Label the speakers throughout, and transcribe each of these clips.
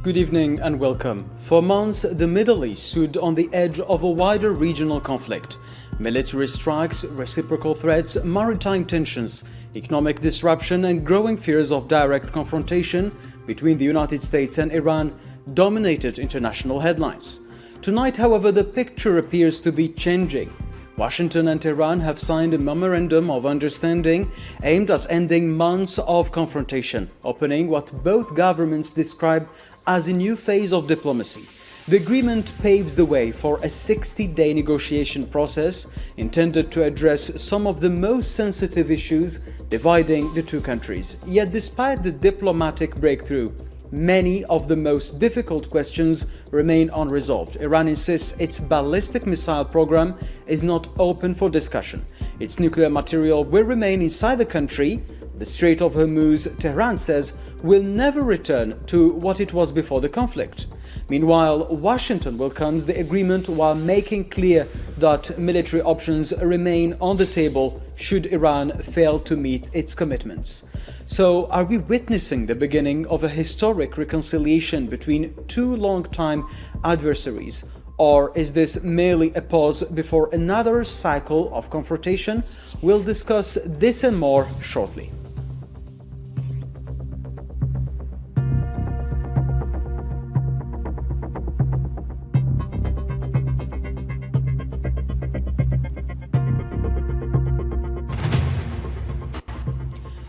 Speaker 1: Good evening and welcome. For months, the Middle East stood on the edge of a wider regional conflict. Military strikes, reciprocal threats, maritime tensions, economic disruption, and growing fears of direct confrontation between the United States and Iran dominated international headlines. Tonight, however, the picture appears to be changing. Washington and Tehran have signed a memorandum of understanding aimed at ending months of confrontation, opening what both governments describe as a new phase of diplomacy. The agreement paves the way for a 60-day negotiation process intended to address some of the most sensitive issues dividing the two countries. Yet despite the diplomatic breakthrough, many of the most difficult questions remain unresolved. Iran insists its ballistic missile program is not open for discussion. Its nuclear material will remain inside the country. The Strait of Hormuz, Tehran says, will never return to what it was before the conflict. Meanwhile, Washington welcomes the agreement while making clear that military options remain on the table should Iran fail to meet its commitments. So, are we witnessing the beginning of a historic reconciliation between two long-time adversaries? Or is this merely a pause before another cycle of confrontation? We'll discuss this and more shortly.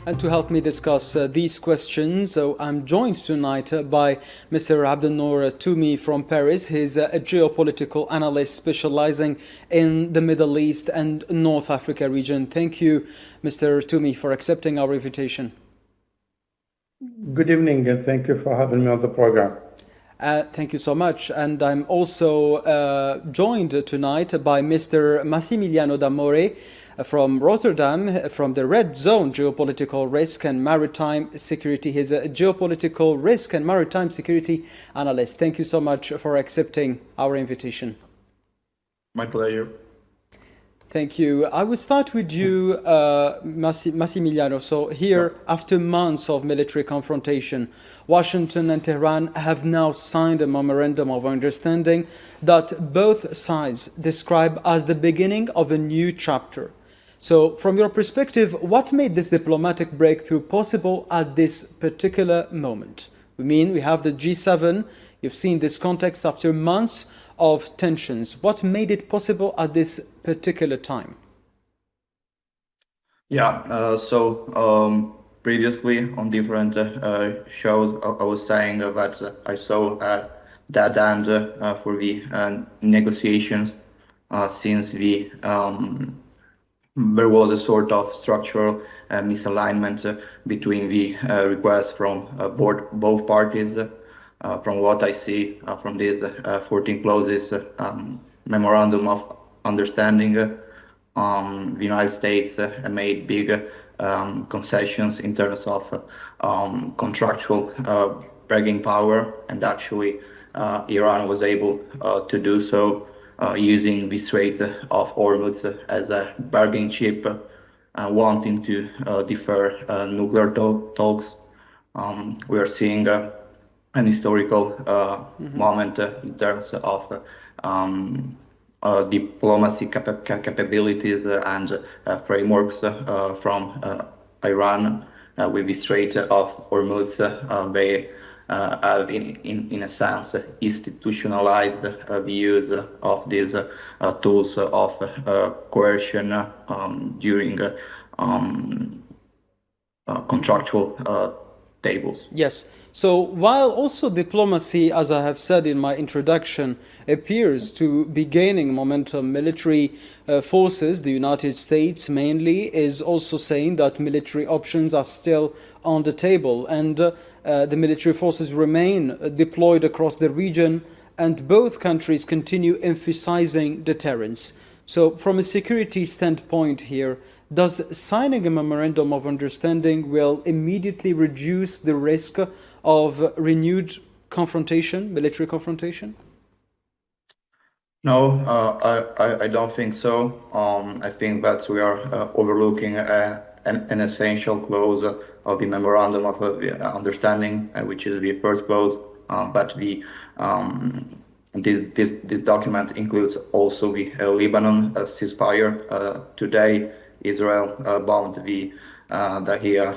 Speaker 1: And to help me discuss these questions, I'm joined tonight by Mr. Abdelnour Toumi from Paris. He's a geopolitical analyst specializing in the Middle East and North Africa region. Thank you, Mr. Toumi, for accepting our invitation.
Speaker 2: Good evening, and thank you for having me on the program.
Speaker 1: Thank you so much. And I'm also joined tonight by Mr. Massimiliano D'Amore from Rotterdam, from the Red Zone Geopolitical Risk and Maritime Security. He's a geopolitical risk and maritime security analyst. Thank you so much for accepting our invitation.
Speaker 3: My pleasure.
Speaker 1: Thank you. I will start with you, Massimiliano. So here, after months of military confrontation, Washington and Tehran have now signed a memorandum of understanding that both sides describe as the beginning of a new chapter. So, from your perspective, what made this diplomatic breakthrough possible at this particular moment? We have the G7. You've seen this context after months of tensions. What made it possible at this particular time?
Speaker 3: Previously on different shows, I was saying that I saw that end for the negotiations since there was a sort of structural misalignment between the requests from both parties. From what I see from these 14 clauses memorandum of understanding, the United States made big concessions in terms of contractual bargaining power, and actually Iran was able to do so using the Strait of Hormuz as a bargaining chip, wanting to defer nuclear talks. We are seeing an historical moment in terms of diplomacy capabilities and frameworks from Iran with the Strait of Hormuz. They have, in a sense, institutionalized the use of these tools of coercion during contractual tables.
Speaker 1: Yes. So while also diplomacy, as I have said in my introduction, appears to be gaining momentum, military forces, the United States mainly, is also saying that military options are still on the table, and the military forces remain deployed across the region, and both countries continue emphasizing deterrence. So from a security standpoint here, does signing a memorandum of understanding will immediately reduce the risk of renewed confrontation, military confrontation?
Speaker 3: No, I don't think so. I think that we are overlooking an essential clause of the memorandum of understanding, which is the first clause, but this document includes also the Lebanon ceasefire. Today, Israel bombed the Dahia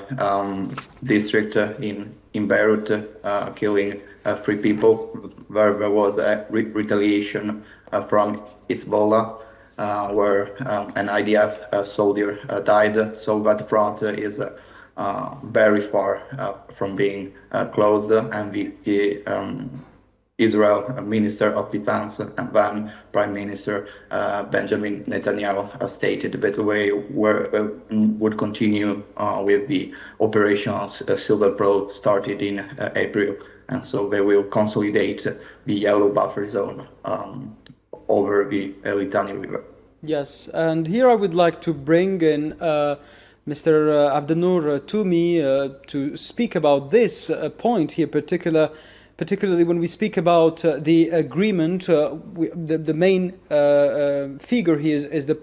Speaker 3: district in Beirut, killing 3 people, where there was a retaliation from Hezbollah, where an IDF soldier died. So that front is very far from being closed, and the Israel Minister of Defense and then Prime Minister Benjamin Netanyahu stated that they would continue with the operations Silver Pro started in April, and so they will consolidate the yellow buffer zone over the Litani River.
Speaker 1: Yes, and here I would like to bring in Mr. Abdelnour to me to speak about this point here, particularly when we speak about the agreement. The main figure here is the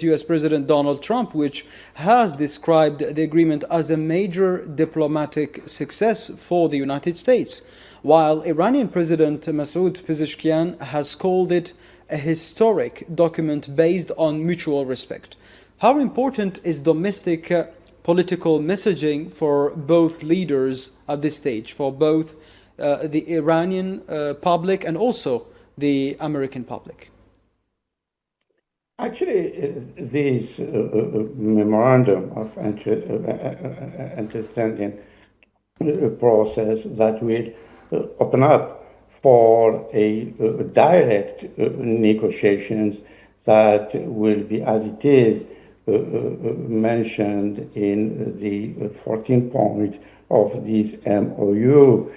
Speaker 1: U.S. President Donald Trump, which has described the agreement as a major diplomatic success for the United States, while Iranian President Masoud Pezeshkian has called it a historic document based on mutual respect. How important is domestic political messaging for both leaders at this stage, for both the Iranian public and also the American public?
Speaker 2: Actually, this memorandum of understanding process that will open up for a direct negotiations that will be, as it is mentioned in the 14 point of this MOU,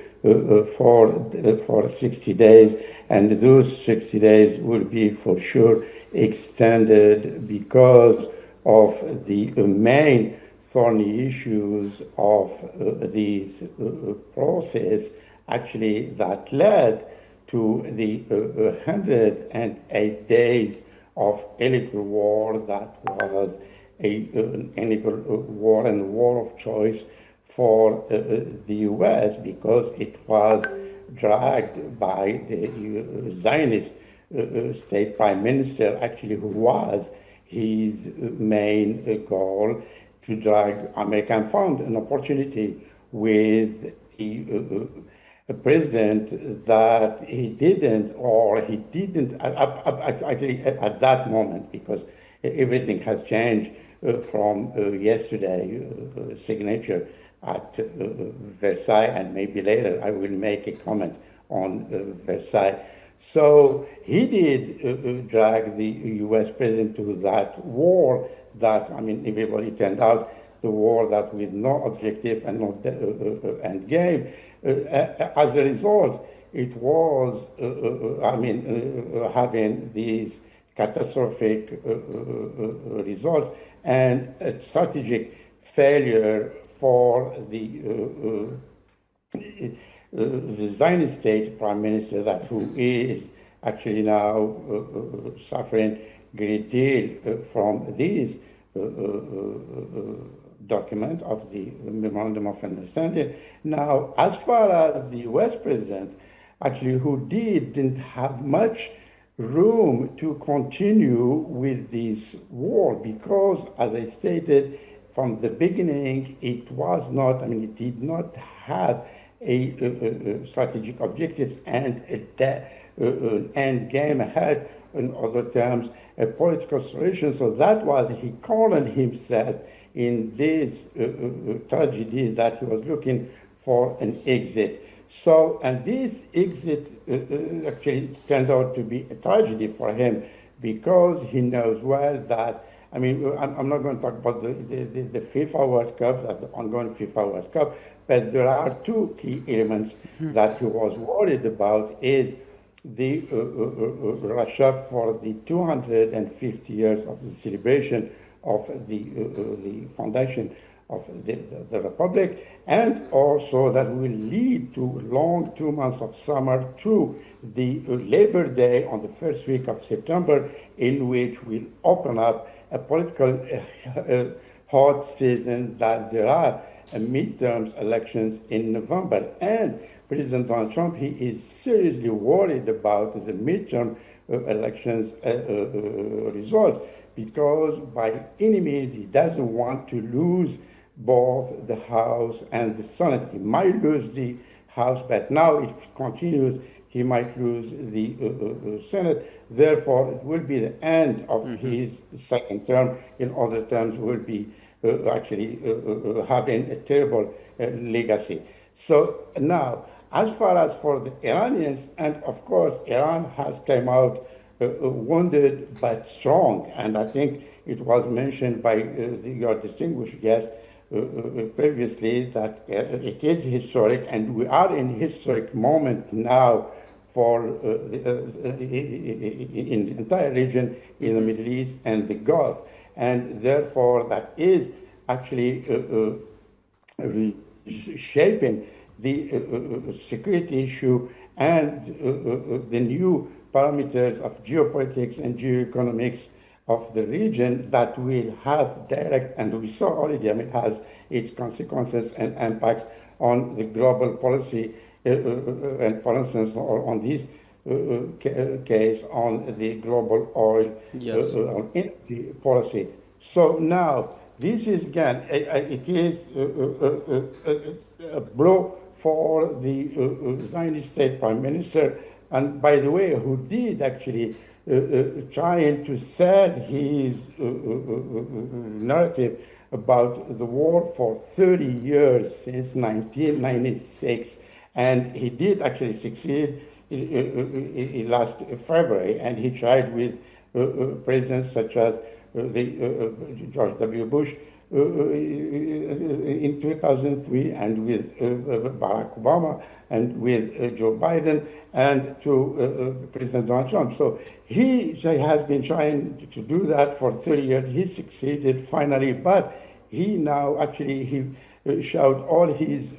Speaker 2: for 60 days, and those 60 days will be for sure extended because of the main thorny issues of this process, actually that led to the 108 days of illegal war that was an illegal war and war of choice for the U.S. because it was dragged by the Zionist state prime minister, actually, who was his main goal to drag American found an opportunity with a president that he didn't actually at that moment, because everything has changed from yesterday signature at Versailles, and maybe later I will make a comment on Versailles. So he did drag the U.S. president to that war that, I mean, everybody turned out the war that with no objective and no end game. As a result, it was, having these catastrophic results and a strategic failure for the Zionist state prime minister, that who is actually now suffering great deal from this document of the Memorandum of Understanding. Now, as far as the US president, actually, who didn't have much room to continue with this war, because, as I stated from the beginning, it was not, it did not have a strategic objective and an end game ahead, in other terms, a political solution. So that was, he called himself in this tragedy that he was looking for an exit. So, and this exit actually turned out to be a tragedy for him, because he knows well that, I'm not going to talk about the FIFA World Cup, the ongoing FIFA World Cup, but there are two key elements that he was worried about, is the Russia for the 250 years of the celebration of the foundation of the Republic, and also that will lead to long 2 months of summer to the Labor Day on the first week of September, in which we'll open up a political hot season, that there are midterms elections in November. And President Donald Trump, he is seriously worried about the midterm elections results, because by any means he doesn't want to lose both the House and the Senate. He might lose the House, but now if he continues, he might lose the Senate. Therefore, it will be the end of his second term. In other terms, will be actually having a terrible legacy. So now, as far as for the Iranians, and of course, Iran has come out wounded but strong, and I think it was mentioned by your distinguished guest previously that it is historic, and we are in a historic moment now for in the entire region, in the Middle East and the Gulf, and therefore that is actually reshaping the security issue and the new parameters of geopolitics and geoeconomics of the region that will have direct, and we saw already, has its consequences and impacts on the global policy, and for instance, on this case, on the global oil energy policy. So now, this is again, it is a blow for the Zionist state prime minister, and by the way, who did actually trying to sell his narrative about the war for 30 years, since 1996, and he did actually succeed last February, and he tried with presidents such as George W. Bush in 2003, and with Barack Obama, and with Joe Biden, and to President Donald Trump. So he has been trying to do that for 30 years. He succeeded finally, but he now actually he showed all his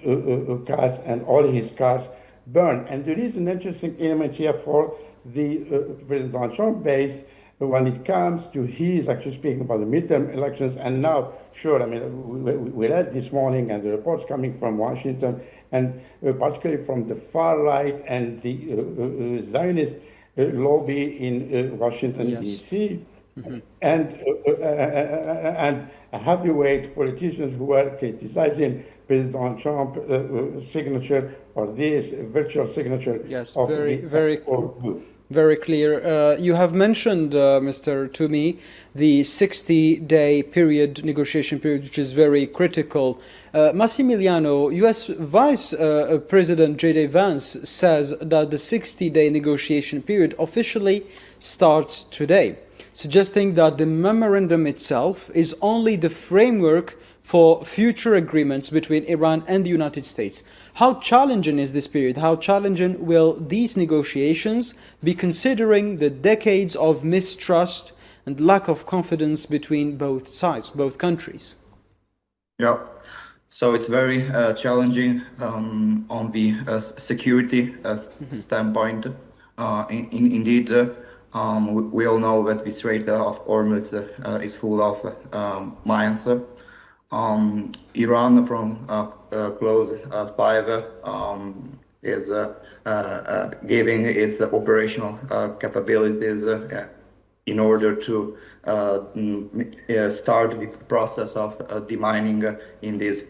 Speaker 2: cards, and all his cards burned. And there is an interesting element here for the President Donald Trump base when it comes to his actually speaking about the midterm elections. And now, sure, we read this morning, and the reports coming from Washington, and particularly from the far right and the Zionist lobby in Washington, D.C., and heavyweight politicians who are criticizing President Donald Trump's signature, or this virtual signature.
Speaker 1: Yes,
Speaker 2: of
Speaker 1: very clear. You have mentioned, Mr. Toomey, the 60-day period, negotiation period, which is very critical. Massimiliano, U.S. Vice President J.D. Vance says that the 60-day negotiation period officially starts today, suggesting that the memorandum itself is only the framework for future agreements between Iran and the United States. How challenging is this period? How challenging will these negotiations be, considering the decades of mistrust and lack of confidence between both sides, both countries?
Speaker 3: Yeah, so it's very challenging on the security standpoint. Indeed, we all know that the Strait of Hormuz is full of mines. Iran, from Clause 5, is giving its operational capabilities in order to start the process of demining in these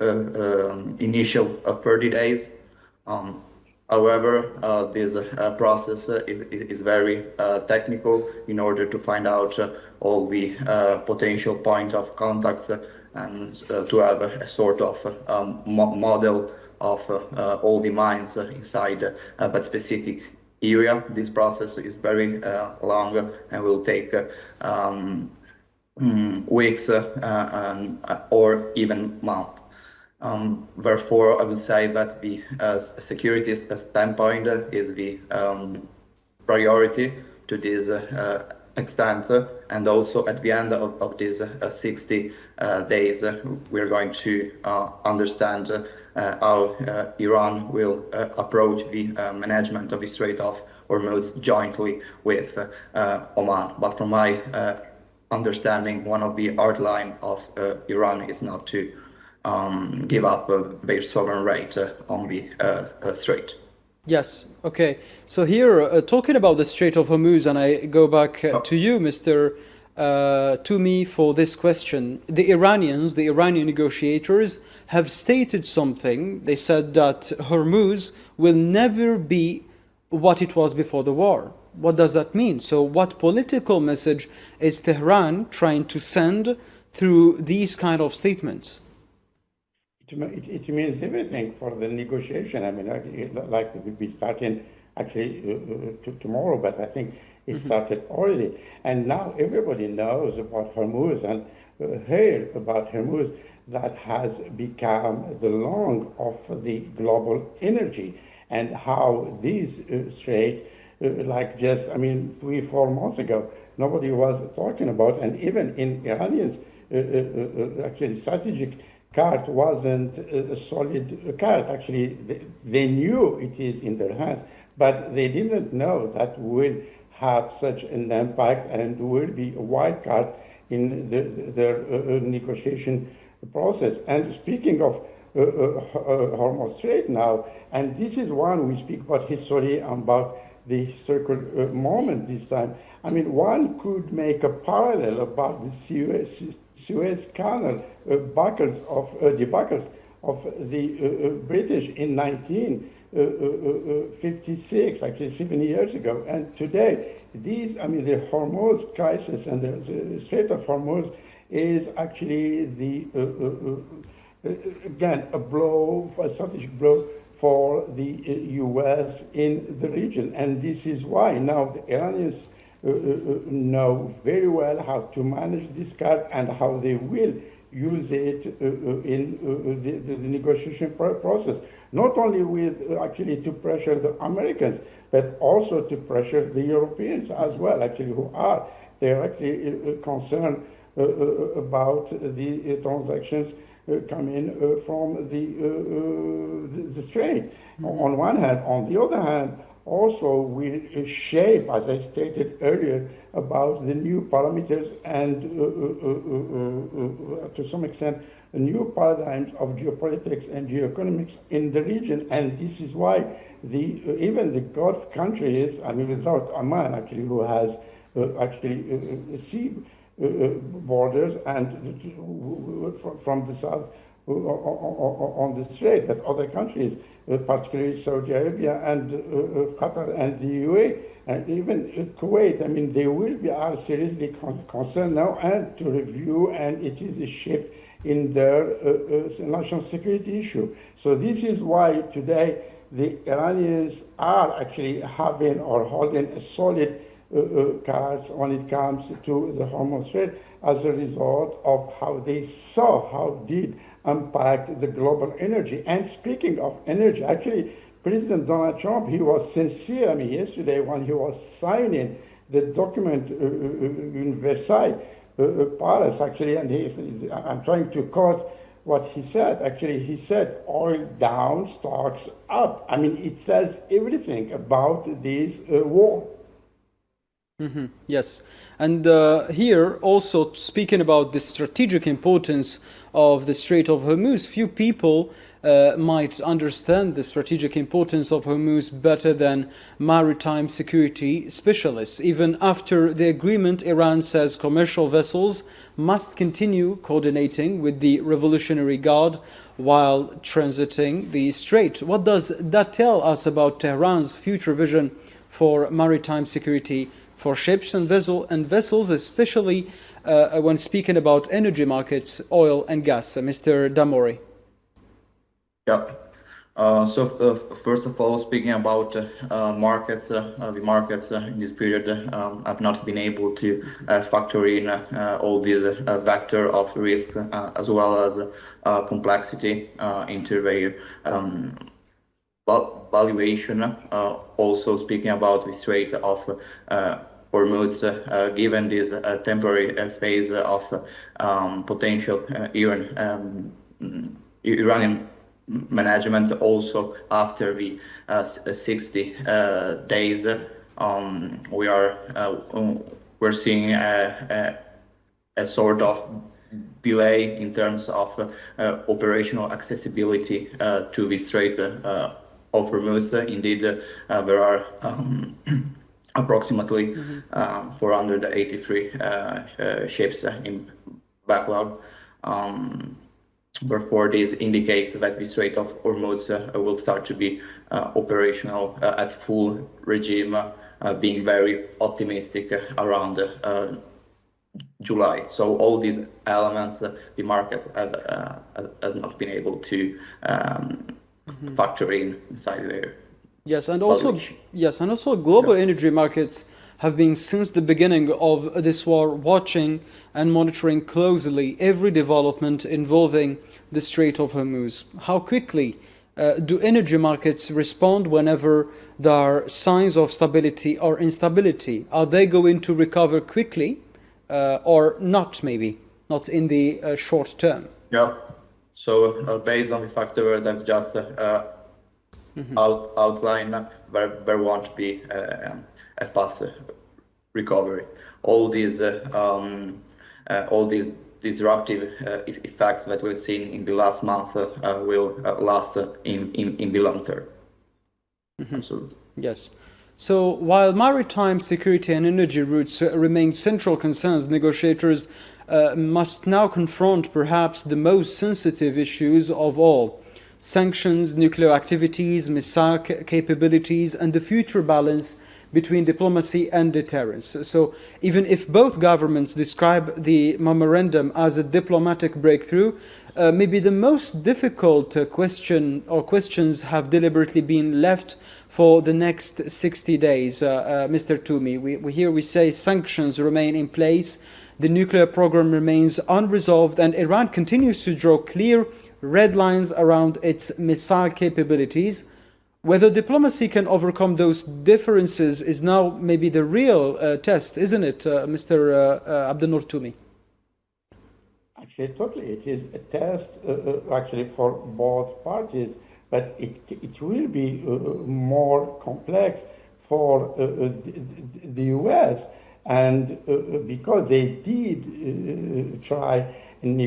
Speaker 3: initial 30 days. However, this process is very technical in order to find out all the potential point of contacts and to have a sort of model of all the mines inside that specific area. This process is very long and will take weeks or even months. Therefore, I would say that the security standpoint is the priority to this extent, and also at the end of these 60 days, we're going to understand how Iran will approach the management of the Strait of Hormuz jointly with Oman. But from my understanding, one of the outline of Iran is not to give up their sovereign right on the strait.
Speaker 1: Yes. Okay. So here, talking about the Strait of Hormuz, and I go back to you, Mr. Toumi, for this question. The Iranian negotiators, have stated something. They said that Hormuz will never be what it was before the war. What does that mean? So, what political message is Tehran trying to send through these kind of statements?
Speaker 2: It means everything for the negotiation. I mean, like we'll be starting actually tomorrow, but I think it started already. And now everybody knows about Hormuz and heard about Hormuz, that has become the lung of the global energy, and how these strait, like just, I mean, 3-4 months ago, nobody was talking about, and even in Iranians, actually strategic card wasn't a solid card. Actually, they knew it is in their hands, but they didn't know that will have such an impact and will be a wild card in their negotiation process. And speaking of Hormuz Strait now, and this is one we speak about history, about the historical moment this time. I mean, one could make a parallel about the Suez Canal debacles of the British in 1956, actually 7 years ago. And today, the Hormuz crisis and the Strait of Hormuz is actually again a strategic blow for the U.S. in the region. And this is why now the Iranians know very well how to manage this card and how they will use it in the negotiation process. Not only with actually to pressure the Americans, but also to pressure the Europeans as well, actually, who are directly concerned about the transactions coming from the strait. On one hand, on the other hand, also will shape, as I stated earlier, about the new parameters and to some extent new paradigms of geopolitics and geoeconomics in the region. And this is why even the Gulf countries, I mean, without Oman actually, who has sea borders and from the south on the strait, but other countries, particularly Saudi Arabia and Qatar and the UAE and even Kuwait, I mean, they are seriously concerned now and to review, and it is a shift in their national security issue. So this is why today the Iranians are actually having or holding a solid cards when it comes to the Hormuz Strait as a result of how they saw how did impact the global energy. And speaking of energy, actually, President Donald Trump, he was sincere. I mean, yesterday when he was signing the document in Versailles Palace, actually, and I'm trying to quote what he said. Actually, he said, oil down, stocks up. I mean, it says everything about this war.
Speaker 1: Mm-hmm. Yes. And here also speaking about the strategic importance of the Strait of Hormuz, few people might understand the strategic importance of Hormuz better than maritime security specialists. Even after the agreement, Iran says commercial vessels must continue coordinating with the Revolutionary Guard while transiting the strait. What does that tell us about Tehran's future vision for maritime security for ships and vessels, especially when speaking about energy markets, oil and gas? Mr. Damori.
Speaker 3: Yeah. First of all, speaking about markets, the markets in this period, I've not been able to factor in all these vector of risk as well as complexity into their valuation. Also speaking about the Strait of Hormuz, given this temporary phase of potential Iranian management, also after the 60 days, we're seeing a sort of delay in terms of operational accessibility to the strait Hormuz. Indeed, there are approximately 483 ships in backlog. Therefore, this indicates that the Strait of Hormuz will start to be operational at full regime, being very optimistic around July. So all these elements, the market has not been able to factor inside there.
Speaker 1: Yes, and also global energy markets have been, since the beginning of this war, watching and monitoring closely every development involving the Strait of Hormuz. How quickly do energy markets respond whenever there are signs of stability or instability? Are they going to recover quickly or not, maybe? Not in the short term?
Speaker 3: Yeah. So based on the factor that just outlined, there won't be a fast recovery. All these disruptive effects that we've seen in the last month will last in the long term. Absolutely.
Speaker 1: Yes. So while maritime security and energy routes remain central concerns, negotiators must now confront perhaps the most sensitive issues of all: sanctions, nuclear activities, missile capabilities, and the future balance between diplomacy and deterrence. So even if both governments describe the memorandum as a diplomatic breakthrough, maybe the most difficult question or questions have deliberately been left for the next 60 days. Mr. Toumi, we say sanctions remain in place, the nuclear program remains unresolved, and Iran continues to draw clear red lines around its missile capabilities. Whether diplomacy can overcome those differences is now maybe the real test, isn't it, Mr. Abdel Toumi?
Speaker 2: Actually, totally. It is a test actually for both parties, but it will be more complex for the US, and because they did try an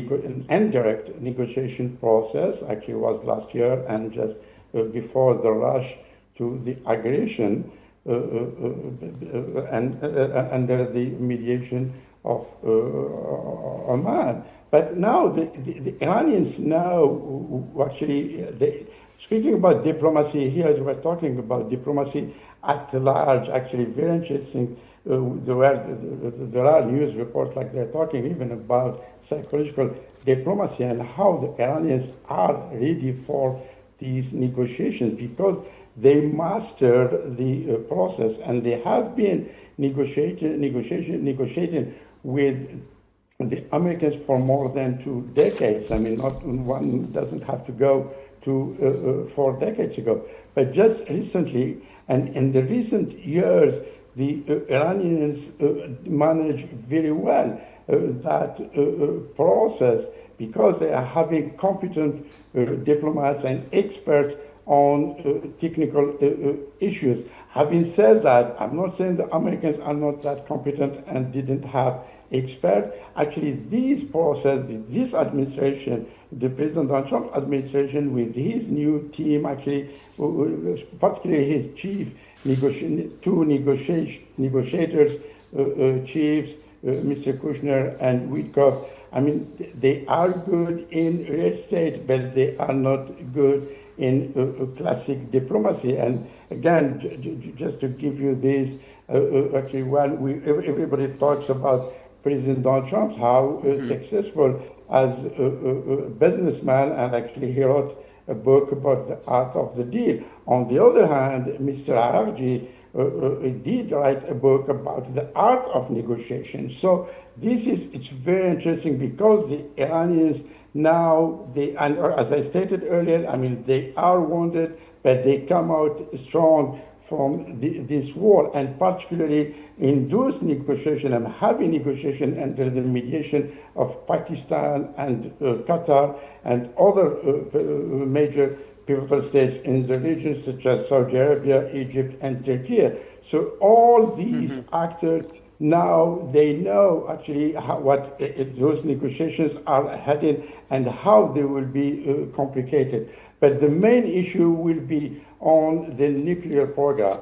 Speaker 2: indirect negotiation process, actually was last year, and just before the rush to the aggression and under the mediation of Oman. But now the Iranians now actually, speaking about diplomacy here, as we're talking about diplomacy at large, actually very interesting. There are news reports like they're talking even about psychological diplomacy and how the Iranians are ready for these negotiations because they mastered the process, and they have been negotiating with the Americans for more than 2 decades. I mean, not one doesn't have to go to 4 decades ago, but just recently, and in the recent years, the Iranians manage very well that process because they are having competent diplomats and experts on technical issues. Having said that, I'm not saying the Americans are not that competent and didn't have experts. Actually, this process, this administration, the President Donald Trump administration with his new team, actually, particularly his chief, two negotiators, chiefs, Mr. Kushner and Witkoff, I mean, they are good in real estate, but they are not good in classic diplomacy. And again, just to give you this, actually, everybody talks about President Donald Trump, how successful as a businessman, and actually he wrote a book about the art of the deal. On the other hand, Mr. Ararji did write a book about the art of negotiation. So it's very interesting because the Iranians now, and as I stated earlier, I mean, they are wounded, but they come out strong from this war, and particularly in those negotiations and heavy negotiation under the mediation of Pakistan and Qatar and other major pivotal states in the region, such as Saudi Arabia, Egypt, and Turkey. So all these actors now, they know actually what those negotiations are heading and how they will be complicated. But the main issue will be on the nuclear program.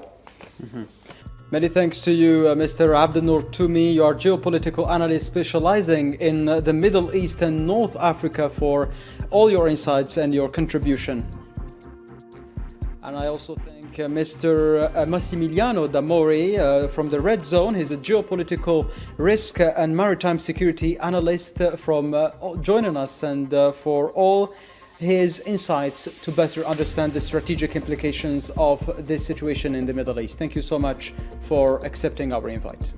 Speaker 1: Many thanks to you, Mr. Abdenour Toumi. You are geopolitical analyst specializing in the Middle East and North Africa, for all your insights and your contribution. And I also thank Mr. Massimiliano D'Amori from the Red Zone. He's a geopolitical risk and maritime security analyst from joining us, and for all his insights to better understand the strategic implications of this situation in the Middle East. Thank you so much for accepting our invite.